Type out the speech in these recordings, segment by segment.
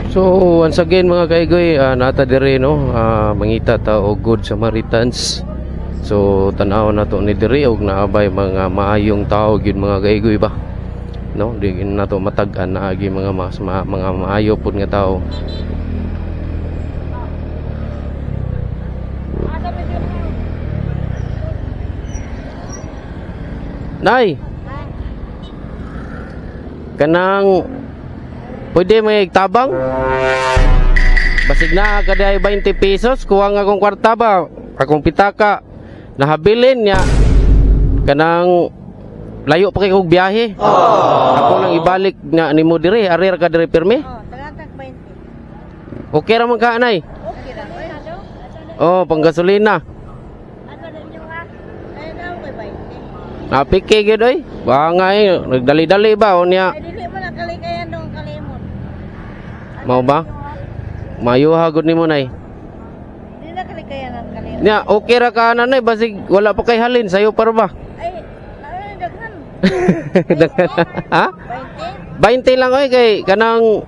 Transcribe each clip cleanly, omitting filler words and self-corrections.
So once again mga kaigoy, nata dire no, mangita ta og Good Samaritans. So tanaw na to ni dire og naabay mga maayong tao gyud mga kaigoy ba. No, di na to matag-an na agi mga mga maayo pud nga tao. Nay. Kanang pwede may tabang? Basig na kada 20 pesos, kuha nga akong kwarta ba? Akong pitaka nahabilin niya. Kanang layo pa kay kog biyahe. Ako nang ibalik nga nimo dire, arir ka dire pirmi? Tagatag 20. Okay ra man ka anay? Okay ra ba? Oh, panggasolina. Ano din yung ha? Ay daw kay 20. Napiki gyud oy. Bangay, nagdali-dali ba o niya? Ay dili man nakalikayan dong kalimot. Mao ba? Mayuha gud nimo nay. Dili nakalikayan ang kalimot. Nya, okay ra ka nanay, basig wala pa kay halin sayo para ba? Ay, daghan. Ha? 20. 20 lang oy kay kanang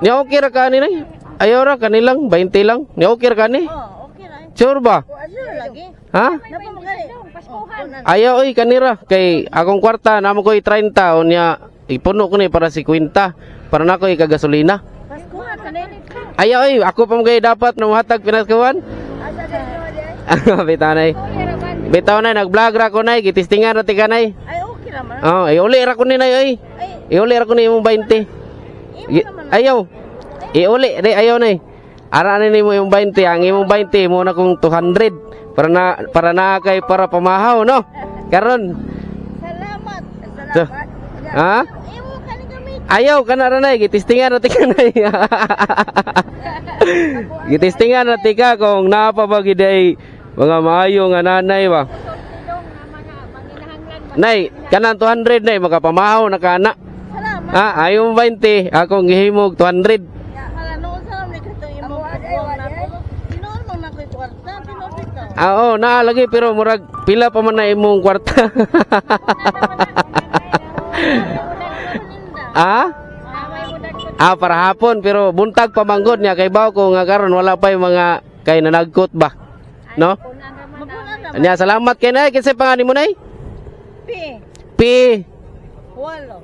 ni okay ra ka ni nay. Ayaw ra kanilang 20 lang. Ni okay ra ka ni? Oh, okay ra. Sure ba? O ano lagi? Ha? Napamagali. Paskuhan. Ayaw oy kanira kay akong kwarta namo koy 30 o niya ipuno ko ni para 50 para na ko ikagasolina. Paskuhan kanin. Ayaw oy ako pa magay dapat na muhatag pinaskuhan. Asa din mo di? Bitaw nay. Bitaw nay nag-vlog ra ko nay gitistingan ra ti kanay. Ay okay ra man. Oh, iuli ra ko ni nay oy. Ay, Iuli ra ko ni imong 20. imo naman. Ayaw. Iuli, re ayaw na eh. Ara na nimo yung 20, ang imong 20 mo na kung 200 para na kay para pamahaw no. Karon. Salamat. So, Salamat. ha? Imo kani gamit. Ayaw kana ra nay gitistingan ra ti kanay. Gitistingan ra ti ka kung napabagi day mga maayo nga nanay ba. Nay, kanang 200 nay makapamahaw na kana. Salamat. Ha, ayaw mo 20, akong gihimog 200. Hala noon sa ni kato imo buwang na ko. Tinuon mo na koy kwarta, tinuon bitaw. Oo, naalagi pero murag pila pa man na imong kwarta. Ah? Para hapon pero buntag pa manggod niya kay baw ko nga karon wala pa yung mga kay nanagkot ba. No? Nya salamat kay nay kinsa pangalan mo nay? P. P Walo.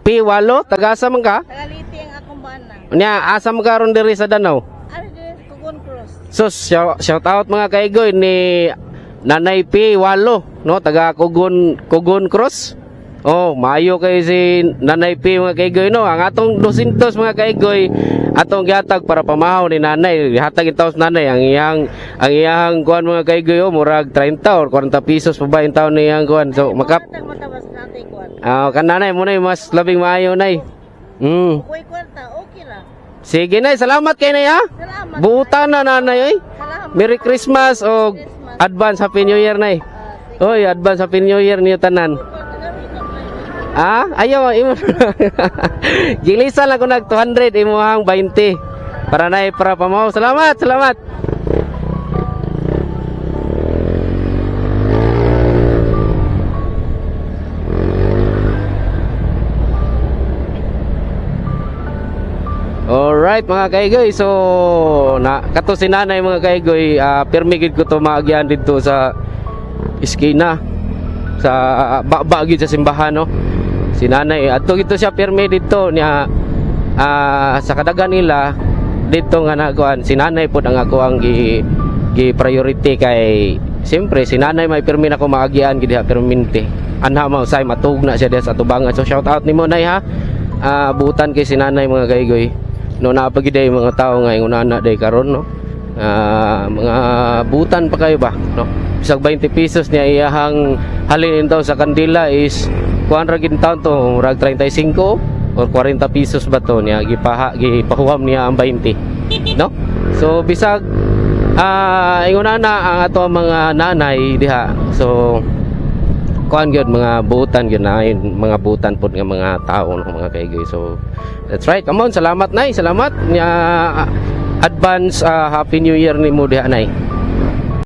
P8 tagasa man ka? Tagaliti ang akong bana. Nya asa man karon diri sa Danau? Ari din Kugon Cross. So shout out mga kaigoy ni Nanay P8 no taga Kugon Cross. Oh, maayo kay si Nanay P mga kaigoy no. Ang atong 200 mga kaigoy atong gihatag para pamahaw ni nanay. Gihatag itaw sa nanay ang iyang kuan mga kaigoy oh, murag 30 or 40 pesos pa ba in taon ni iyang kuan. So makap Matabas natin kwan. kan nanay mo nay mas labing maayo nay. Koy kwarta, okay ra. Sige nay, salamat kay nay ha. Salamat. Buutan na nanay oy. Salamat. Merry Christmas o advance Happy New Year nay. Oy, advance Happy New Year niyo tanan. Ah, ayaw imo. Gilisan lang ko nag 200 imo hang 20. Para nay para pamaw. Salamat, salamat. Alright mga kaigoy, so kato si nanay mga kaigoy, pirmi gid ko to maagyan dito sa iskina sa bagid sa simbahan no. Si nanay adto gito siya pirmi dito niya sa kadagan nila dito nga nakuan si nanay pud ang ako ang gi priority kay siyempre si nanay may pirmi na ko maagyan gid ha permanente. Anha mo say matug na siya sa tubangan. So shout out nimo nay ha. Buutan kay si nanay mga kaigoy. No napagiday mga tao nga ingon ana day karon no. Mga butan pa kayo ba no. Bisag 20 pesos niya iyahang halin taw sa kandila is kuan ra gid taon to murag 35 or 40 pesos ba to niya gipahuam niya ang 20 no. So bisag ingon ana ang ato mga nanay diha. So kuan gyud mga buutan gyud na mga buutan pud nga mga tao no mga kaigoy. So that's right. Come on, salamat nay, salamat nya advance Happy New Year nimo diha nay.